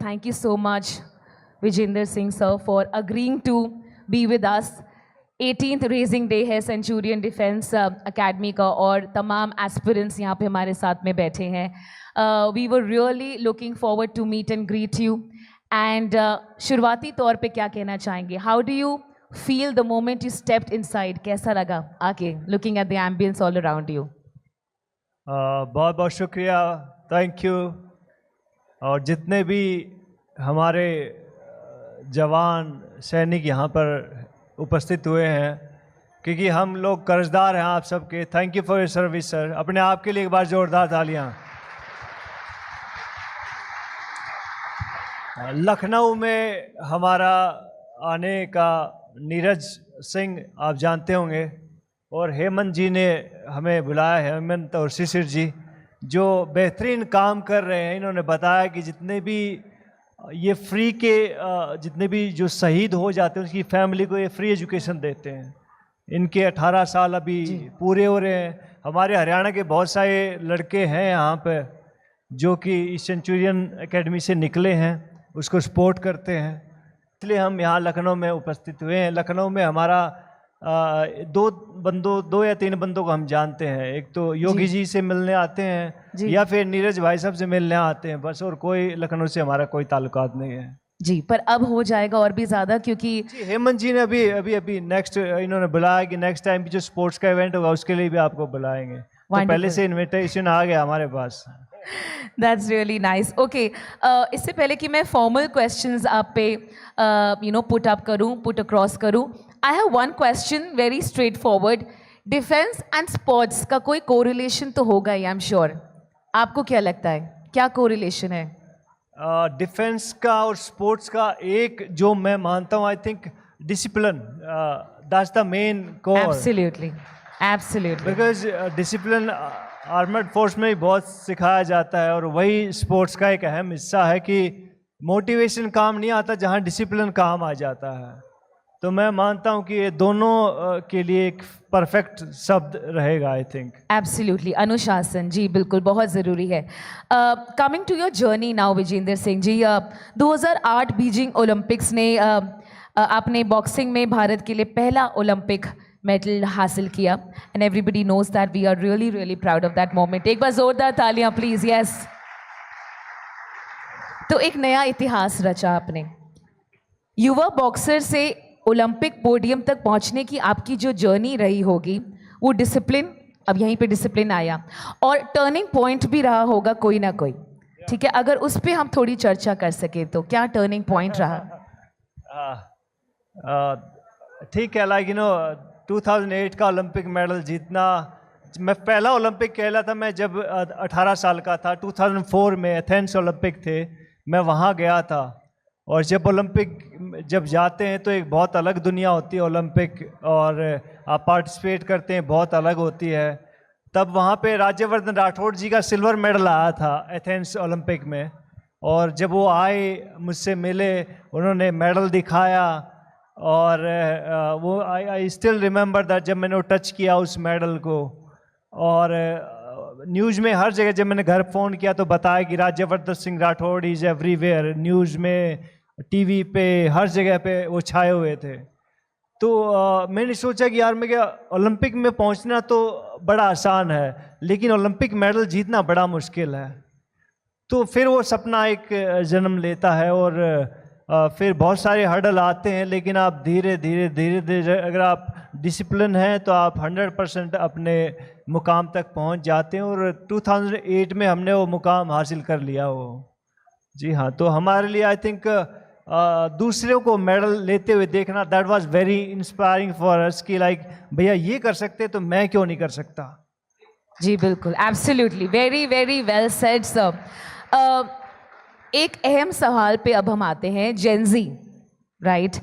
thank you so much, Vijender Singh sir, for agreeing to be with us. 18th raising day है Centurion defence academy का और तमाम aspirants यहाँ पे हमारे साथ में बैठे हैं. We were really looking forward to meet and greet you. And शुरुआती तौर पे क्या कहना चाहेंगे? How do you feel the moment you stepped inside? कैसा लगा आके looking at the ambience all around you? बहुत बहुत शुक्रिया, थैंक यू. और जितने भी हमारे जवान सैनिक यहाँ पर उपस्थित हुए हैं, क्योंकि हम लोग कर्जदार हैं आप सबके. Thank you for your service sir. अपने आप के लिए एक बार जोरदार तालियां. लखनऊ में हमारा आने का नीरज सिंह आप जानते होंगे, और हेमंत जी ने हमें बुलाया है, हेमंत और शिशिर जी, जो बेहतरीन काम कर रहे हैं. इन्होंने बताया कि जितने भी ये फ्री के जितने भी जो शहीद हो जाते हैं उसकी फैमिली को ये फ्री एजुकेशन देते हैं. इनके 18 साल अभी पूरे हो रहे हैं. हमारे हरियाणा के बहुत सारे लड़के हैं यहाँ पे जो कि इस सेंचुरियन एकेडमी से निकले हैं, उसको सपोर्ट करते हैं. इसलिए हम यहाँ लखनऊ में उपस्थित हुए हैं. लखनऊ में हमारा दो या तीन बंदों को हम जानते हैं. एक तो योगी जी से मिलने आते हैं या फिर नीरज भाई साहब से मिलने आते हैं बस, और कोई लखनऊ से हमारा कोई ताल्लुकात नहीं है जी. पर अब हो जाएगा और भी ज़्यादा, क्योंकि हेमंत जी ने अभी नेक्स्ट इन्होंने बुलाया कि नेक्स्ट टाइम भी जो स्पोर्ट्स का इवेंट होगा उसके लिए भी आपको बुलाएंगे. तो पहले से इन्विटेशन आ गया हमारे पास. That's really nice. Okay, इससे पहले कि मैं formal questions आप पे put across करूँ, I have one question very straightforward. Defense and sports का कोई correlation तो होगा ही, I'm sure. आपको क्या लगता है, क्या correlation है? डिफेंस का और स्पोर्ट्स का एक जो मैं मानता हूँ, I think discipline, that's the main core. Absolutely, absolutely. Because discipline armoured force में भी बहुत सिखाया जाता है, और वही स्पोर्ट्स का एक अहम हिस्सा है कि मोटिवेशन काम नहीं आता जहाँ डिसिप्लिन काम आ जाता है. तो मैं मानता हूँ कि ये दोनों के लिए एक परफेक्ट शब्द रहेगा, आई थिंक. एब्सोल्युटली, अनुशासन जी बिल्कुल बहुत ज़रूरी है. Coming to your journey now Vijender Singh ji, 2008 Beijing Olympics ने आपने बॉक्सिंग में भारत के लिए पहला ओलंपिक मेडल हासिल किया, and everybody knows that. We are really really proud of that moment. एक बार जोरदार तालियां प्लीज. यस. तो एक नया इतिहास रचा आपने. युवा बॉक्सर से ओलंपिक पोडियम तक पहुंचने की आपकी जो जर्नी रही होगी, वो डिसिप्लिन, अब यहीं पे डिसिप्लिन आया, और टर्निंग पॉइंट भी रहा होगा कोई ना कोई. ठीक है, अगर उस पर हम थोड़ी चर्चा कर सके तो क्या टर्निंग पॉइंट रहा? ठीक है, लाइक 2008 का ओलंपिक मेडल जीतना, मैं पहला ओलंपिक खेला था मैं जब 18 साल का था. 2004 में एथेंस ओलंपिक थे, मैं वहाँ गया था. और जब ओलंपिक जब जाते हैं तो एक बहुत अलग दुनिया होती है ओलंपिक, और आप पार्टिसिपेट करते हैं, बहुत अलग होती है. तब वहाँ पे राज्यवर्धन राठौड़ जी का सिल्वर मेडल आया था एथेंस ओलंपिक में, और जब वो आए मुझसे मिले, उन्होंने मेडल दिखाया, और वो आई स्टिल रिमेंबर दैट जब मैंने वो टच किया उस मेडल को. और न्यूज़ में हर जगह जब मैंने घर फ़ोन किया तो बताया कि Rajyavardhan Singh Rathore is everywhere. News में, टीवी पे, हर जगह पे वो छाए हुए थे. तो मैंने सोचा कि यार मैं क्या, ओलंपिक में पहुंचना तो बड़ा आसान है, लेकिन ओलंपिक मेडल जीतना बड़ा मुश्किल है. तो फिर वो सपना एक जन्म लेता है, और फिर बहुत सारे हर्डल आते हैं, लेकिन आप धीरे धीरे अगर आप डिसिप्लिन हैं तो आप 100% अपने मुकाम तक पहुंच जाते हैं. और 2008 में हमने वो मुकाम हासिल कर लिया वो. जी हाँ, तो हमारे लिए आई थिंक दूसरों को मेडल लेते हुए देखना, that was very inspiring for us कि लाइक भैया ये कर सकते तो मैं क्यों नहीं कर सकता. जी बिल्कुल, absolutely, very very well said sir. एक अहम सवाल पे अब हम आते हैं. जेनजी, राइट,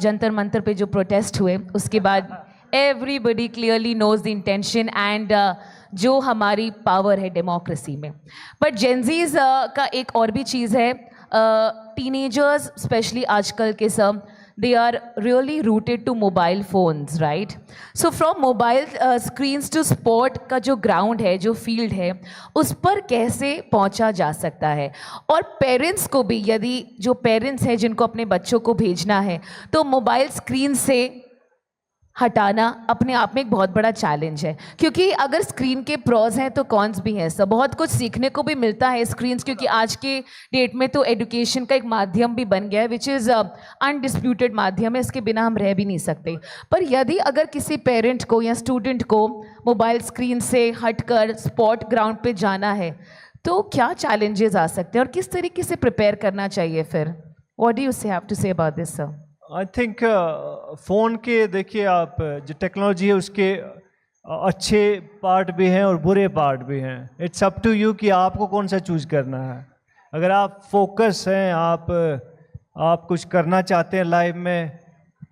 जंतर मंतर पे जो प्रोटेस्ट हुए उसके बाद everybody clearly knows the intention and जो हमारी पावर है डेमोक्रेसी में. बट जेनजीज का एक और भी चीज़ है, टीनेजर्स स्पेशली आजकल के सब they are really rooted to mobile phones, right? So from mobile screens to sport का जो ground है, जो field है, उस पर कैसे पहुंचा जा सकता है? और पेरेंट्स को भी, यदि जो पेरेंट्स हैं जिनको अपने बच्चों को भेजना है, तो मोबाइल स्क्रीन से हटाना अपने आप में एक बहुत बड़ा चैलेंज है, क्योंकि अगर स्क्रीन के प्रॉज हैं तो कॉन्स भी हैं। सब बहुत कुछ सीखने को भी मिलता है स्क्रीन्स, क्योंकि आज के डेट में तो एजुकेशन का एक माध्यम भी बन गया है, विच इज़ अनडिस्प्यूटेड माध्यम है, इसके बिना हम रह भी नहीं सकते। पर यदि अगर किसी पेरेंट को या स्टूडेंट को मोबाइल स्क्रीन से हटकर स्पोर्ट ग्राउंड पे जाना है, तो क्या चैलेंजेस आ सकते हैं और किस तरीके से प्रिपेयर करना चाहिए फिर? What do you have to say about this sir? I think phone के देखिए आप जो टेक्नोलॉजी है उसके अच्छे पार्ट भी हैं और बुरे पार्ट भी हैं। इट्स अप टू यू कि आपको कौन सा चूज़ करना है। अगर आप फोकस हैं, आप कुछ करना चाहते हैं लाइफ में,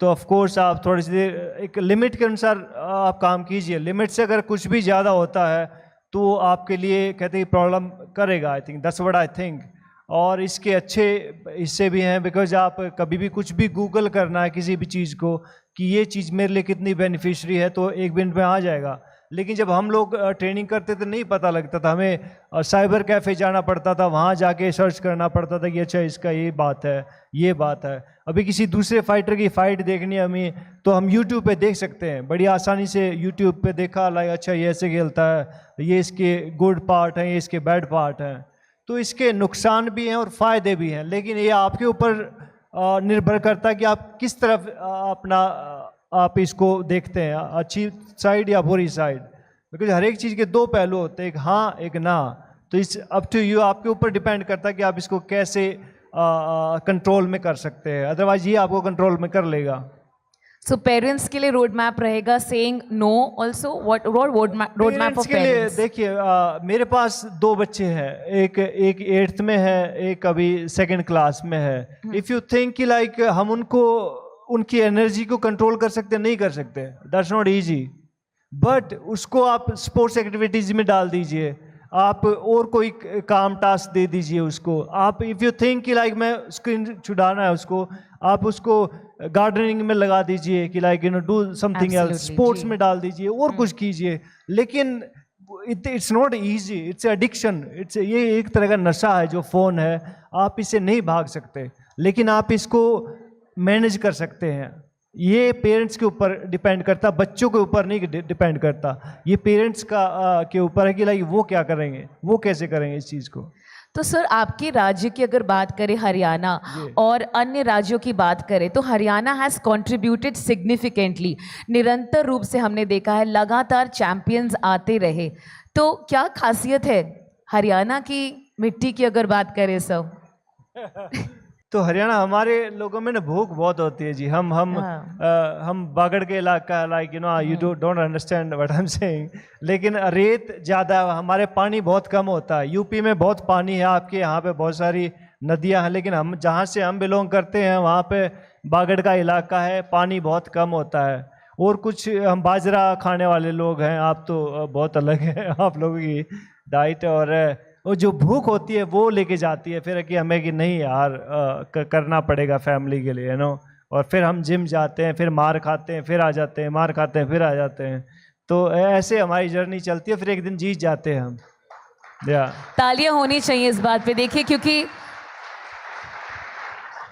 तो ऑफ कोर्स आप थोड़ी सी देर एक लिमिट के अनुसार आप काम कीजिए। लिमिट से अगर कुछ भी ज़्यादा होता है तो आपके लिए कहते हैं प्रॉब्लम करेगा। I think that's what I think. और इसके अच्छे हिस्से भी हैं, बिकॉज आप कभी भी कुछ भी गूगल करना है किसी भी चीज़ को कि ये चीज़ मेरे लिए कितनी बेनिफिशियरी है, तो 1 मिनट में आ जाएगा। लेकिन जब हम लोग ट्रेनिंग करते थे नहीं पता लगता था, हमें साइबर कैफ़े जाना पड़ता था, वहाँ जाके सर्च करना पड़ता था कि अच्छा इसका ये बात है, ये बात है। अभी किसी दूसरे फाइटर की फ़ाइट देखनी है हमें, तो हम यूट्यूब पे देख सकते हैं, बड़ी आसानी से यूट्यूब पे देखा, लाइक अच्छा ये ऐसे खेलता है, ये इसके गुड पार्ट हैं, ये इसके बैड पार्ट हैं। तो इसके नुकसान भी हैं और फ़ायदे भी हैं, लेकिन ये आपके ऊपर निर्भर करता है कि आप किस तरफ आप इसको देखते हैं, अच्छी साइड या बुरी साइड। बिकॉज हर एक चीज़ के 2 पहलू होते हैं, एक हाँ एक ना। तो इस अप टू यू, आपके ऊपर डिपेंड करता है कि आप इसको कैसे कंट्रोल में कर सकते हैं, अदरवाइज ये आपको कंट्रोल में कर लेगा। सो पेरेंट्स के लिए रोड मैप रहेगा saying no also? What road map for के लिए पेरेंट्स? देखिए मेरे पास 2 बच्चे हैं, एक 8th में है, एक अभी 2nd क्लास में है। इफ़ यू थिंक कि लाइक हम उनकी एनर्जी को कंट्रोल कर सकते, नहीं कर सकते, दैट्स नॉट ईजी। बट उसको आप स्पोर्ट्स एक्टिविटीज़ में डाल दीजिए, आप और कोई काम टास्क दे दीजिए उसको। आप इफ़ यू थिंक कि लाइक मैं स्क्रीन छुड़ाना है उसको, आप उसको गार्डनिंग में लगा दीजिए कि like do something else, sports में डाल दीजिए और कुछ कीजिए। लेकिन it's not easy, it's addiction, ये एक तरह का नशा है जो फ़ोन है, आप इससे नहीं भाग सकते, लेकिन आप इसको मैनेज कर सकते हैं। ये पेरेंट्स के ऊपर डिपेंड करता, बच्चों के ऊपर नहीं डिपेंड करता, ये पेरेंट्स के ऊपर है कि लाइक वो क्या करेंगे, वो कैसे करेंगे इस चीज़ को। तो सर आपके राज्य की अगर बात करें, हरियाणा, और अन्य राज्यों की बात करें, तो हरियाणा हैज़ कंट्रीब्यूटेड सिग्निफिकेंटली। निरंतर रूप से हमने देखा है, लगातार चैंपियंस आते रहे। तो क्या खासियत है हरियाणा की मिट्टी की अगर बात करें सर? तो हरियाणा, हमारे लोगों में ना भूख बहुत होती है जी। हम बागड़ के इलाका, like you don't understand what I am saying, लेकिन रेत ज़्यादा, हमारे पानी बहुत कम होता है। यूपी में बहुत पानी है, आपके यहाँ पे बहुत सारी नदियाँ हैं, लेकिन हम जहाँ से हम बिलोंग करते हैं वहाँ पे बागड़ का इलाका है, पानी बहुत कम होता है। और कुछ हम बाजरा खाने वाले लोग हैं, आप तो बहुत अलग है आप लोगों की डाइट। और वो जो भूख होती है वो लेके जाती है फिर कि हमें कि नहीं यार करना पड़ेगा फैमिली के लिए, और फिर हम जिम जाते हैं, फिर मार खाते हैं, फिर आ जाते हैं, मार खाते हैं, फिर आ जाते हैं। तो ऐसे हमारी जर्नी चलती है, फिर एक दिन जीत जाते हैं हम। तालियां होनी चाहिए इस बात पे, देखिए, क्योंकि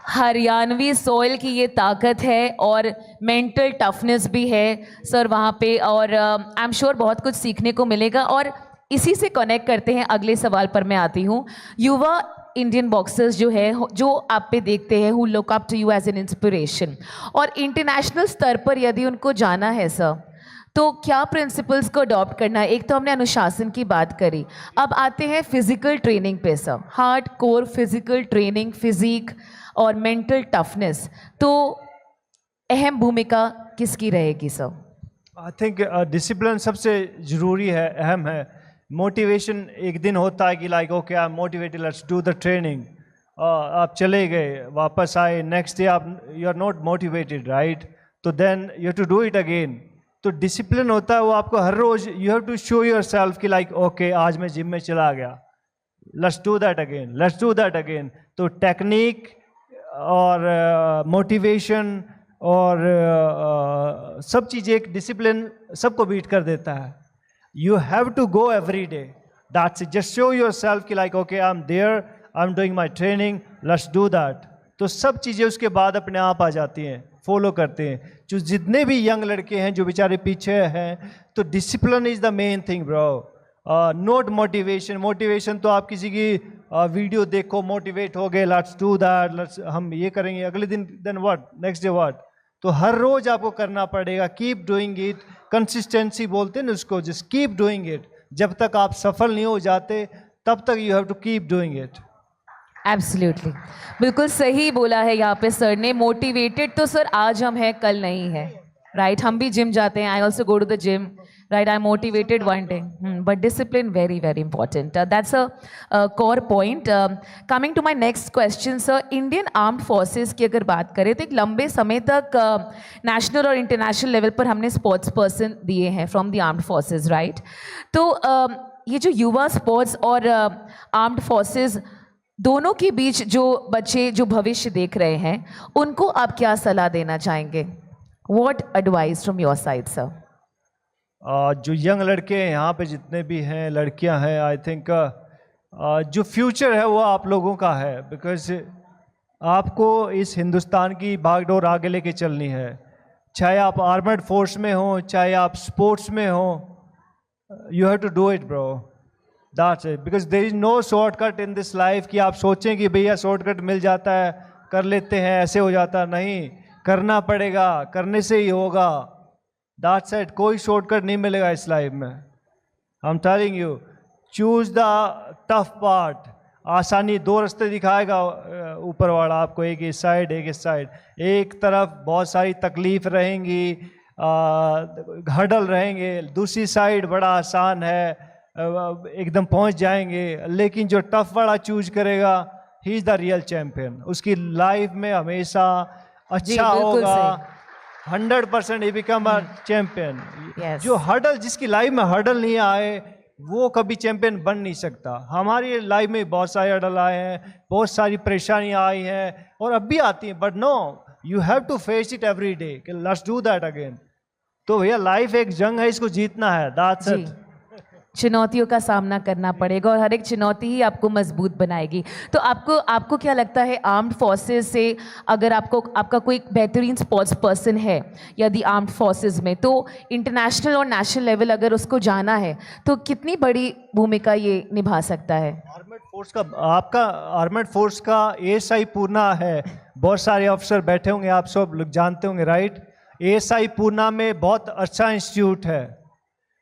हरियाणवी सॉइल की ये ताकत है और मेंटल टफनेस भी है सर वहाँ पे, और आई एम श्योर बहुत कुछ सीखने को मिलेगा। और इसी से कनेक्ट करते हैं, अगले सवाल पर मैं आती हूँ। युवा इंडियन बॉक्सर्स जो है, जो आप पे देखते हैं, who look up to you as an inspiration, और इंटरनेशनल स्तर पर यदि उनको जाना है सर, तो क्या प्रिंसिपल्स को अडॉप्ट करना है? एक तो हमने अनुशासन की बात करी, अब आते हैं फिजिकल ट्रेनिंग पे sir, hardcore physical training, physique और मेंटल टफनेस, तो अहम भूमिका किसकी रहेगी सर? आई थिंक डिसिप्लिन सबसे ज़रूरी है, अहम है। मोटिवेशन एक दिन होता है कि like okay I am motivated, let's do the training, आप चले गए, वापस आए, नेक्स्ट डे आप you are not motivated, right? तो then you have to do it again. तो डिसिप्लिन होता है वो आपको हर रोज़, you have to show yourself कि लाइक ओके आज मैं जिम में चला गया, let's do that again, let's do that again. तो टेक्निक और मोटिवेशन और सब चीज़ें, एक डिसिप्लिन सबको बीट कर देता है. You have to go every day. That's it. Just show yourself कि like okay I am there, I am doing my training, let's do that. तो सब चीज़ें उसके बाद अपने आप आ जाती हैं, फॉलो करते हैं. जो जितने भी यंग लड़के हैं जो बेचारे पीछे हैं, तो discipline is the main thing bro. Not motivation. Motivation तो आप किसी की वीडियो देखो, मोटिवेट हो गए, लेट्स डू दैट, लेट्स हम ये करेंगे, अगले दिन then what, next day what. तो हर रोज आपको करना पड़ेगा. Keep doing it. कंसिस्टेंसी बोलते हैं ना उसको. Just keep doing it. जब तक आप सफल नहीं हो जाते तब तक you have to keep doing it. Absolutely, बिल्कुल सही बोला है यहाँ पे सर ने. मोटिवेटेड तो सर आज हम हैं, कल नहीं है, राइट. हम भी जिम जाते हैं. I also go to the gym, right? I'm motivated one day, but discipline very, very important. That's a core point. Coming to my next question, sir, Indian Armed Forces की अगर बात करें तो एक लंबे समय तक नेशनल और इंटरनेशनल लेवल पर हमने स्पोर्ट्स पर्सन दिए हैं from the armed forces, right? तो ये जो युवा स्पोर्ट्स और आर्म्ड फोर्सेस दोनों के बीच जो बच्चे जो भविष्य देख रहे हैं, उनको आप क्या सलाह देना चाहेंगे? What advice from your side, sir? जो यंग लड़के हैं यहाँ पे, जितने भी हैं, लड़कियाँ हैं, आई थिंक जो फ्यूचर है वो आप लोगों का है. बिकॉज आपको इस हिंदुस्तान की भागदौड़ आगे लेके चलनी है. चाहे आप आर्मर्ड फोर्स में हो, चाहे आप स्पोर्ट्स में हो, you have to do it bro. That's it. Because there is no shortcut in this life कि आप सोचें कि भैया शॉर्टकट मिल जाता है, कर लेते हैं, ऐसे हो जाता है. नहीं, करना पड़ेगा, करने से ही होगा. That's it. कोई शॉर्टकट नहीं मिलेगा इस लाइफ में. I'm telling you, choose the tough part. आसानी, दो रास्ते दिखाएगा ऊपर वाला आपको, एक इस साइड, एक इस साइड. एक तरफ बहुत सारी तकलीफ रहेंगी, हर्डल रहेंगे, दूसरी साइड बड़ा आसान है, एकदम पहुंच जाएंगे. लेकिन जो टफ वाला चूज करेगा, he is the real champion. उसकी लाइफ में हमेशा अच्छा होगा. 100% ही बिकम अ चैंपियन. जो हर्डल, जिसकी लाइफ में हर्डल नहीं आए वो कभी चैंपियन बन नहीं सकता. हमारी लाइफ में बहुत सारे हर्डल आए हैं, बहुत सारी परेशानियां आई हैं और अब भी आती हैं. But no, you have to face it every day. Let's do that again. तो भैया लाइफ एक जंग है, इसको जीतना है. That's it. चुनौतियों का सामना करना पड़ेगा और हर एक चुनौती ही आपको मजबूत बनाएगी. तो आपको क्या लगता है, आर्म्ड फोर्सेस से अगर आपका कोई बेहतरीन स्पोर्ट्स पर्सन है यदि आर्म्ड फोर्सेस में, तो इंटरनेशनल और नेशनल लेवल अगर उसको जाना है तो कितनी बड़ी भूमिका ये निभा सकता है? आर्मर्ड फोर्स का, आपका आर्मर्ड फोर्स का ASI पूना है. बहुत सारे अफसर बैठे होंगे, आप सब लोग जानते होंगे, राइट? ASI पूना में बहुत अच्छा इंस्टीट्यूट है.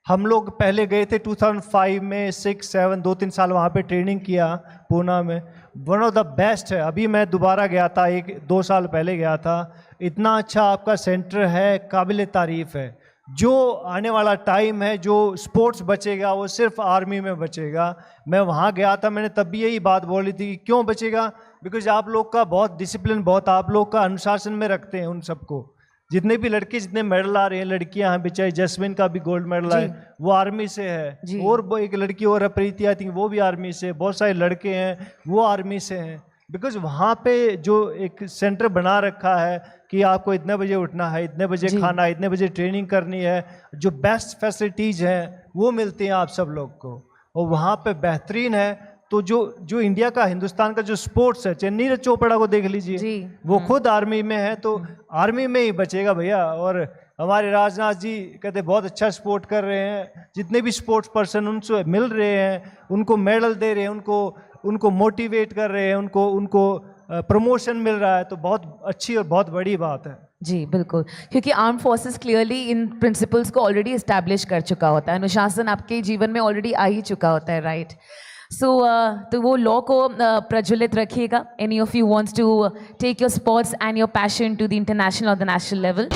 हम लोग पहले गए थे 2005 में, 6, 7, 2-3 साल वहाँ पे ट्रेनिंग किया पूना में. वन ऑफ द बेस्ट है. अभी मैं दोबारा गया था, 1-2 साल पहले गया था. इतना अच्छा आपका सेंटर है, काबिल तारीफ़ है. जो आने वाला टाइम है, जो स्पोर्ट्स बचेगा वो सिर्फ आर्मी में बचेगा. मैं वहाँ गया था, मैंने तब भी यही बात बोली थी कि क्यों बचेगा, बिकॉज आप लोग का बहुत डिसिप्लिन, बहुत आप लोग का अनुशासन में रखते हैं उन सबको. जितने भी लड़के, जितने मेडल आ रहे हैं, लड़कियां हैं, बेचारी जस्मिन का भी गोल्ड मेडल है, वो आर्मी से है. और एक लड़की और प्रीति, आई थिंक वो भी आर्मी से. बहुत सारे लड़के हैं वो आर्मी से हैं. बिकॉज वहाँ पे जो एक सेंटर बना रखा है कि आपको इतने बजे उठना है, इतने बजे खाना है, इतने बजे ट्रेनिंग करनी है, जो बेस्ट फैसिलिटीज़ हैं वो मिलती हैं आप सब लोग को, और वहाँ पे बेहतरीन है. तो जो इंडिया का, हिंदुस्तान का जो स्पोर्ट्स है, चाहे नीरज चोपड़ा को देख लीजिए, वो खुद आर्मी में है, तो आर्मी में ही बचेगा भैया. और हमारे राजनाथ जी कहते बहुत अच्छा सपोर्ट कर रहे हैं. जितने भी स्पोर्ट्स पर्सन उनसे मिल रहे हैं, उनको मेडल दे रहे हैं, उनको मोटिवेट कर रहे हैं, उनको प्रमोशन मिल रहा है, तो बहुत अच्छी और बहुत बड़ी बात है. जी बिल्कुल, क्योंकि arm forces clearly in principles को ऑलरेडी इस्टेब्लिश कर चुका होता है. अनुशासन आपके जीवन में ऑलरेडी आ ही चुका होता है, राइट? सो तो वो लॉ को प्रज्वलित रखिएगा. Any of you wants to take your sports and your passion to the international और द नेशनल लेवल?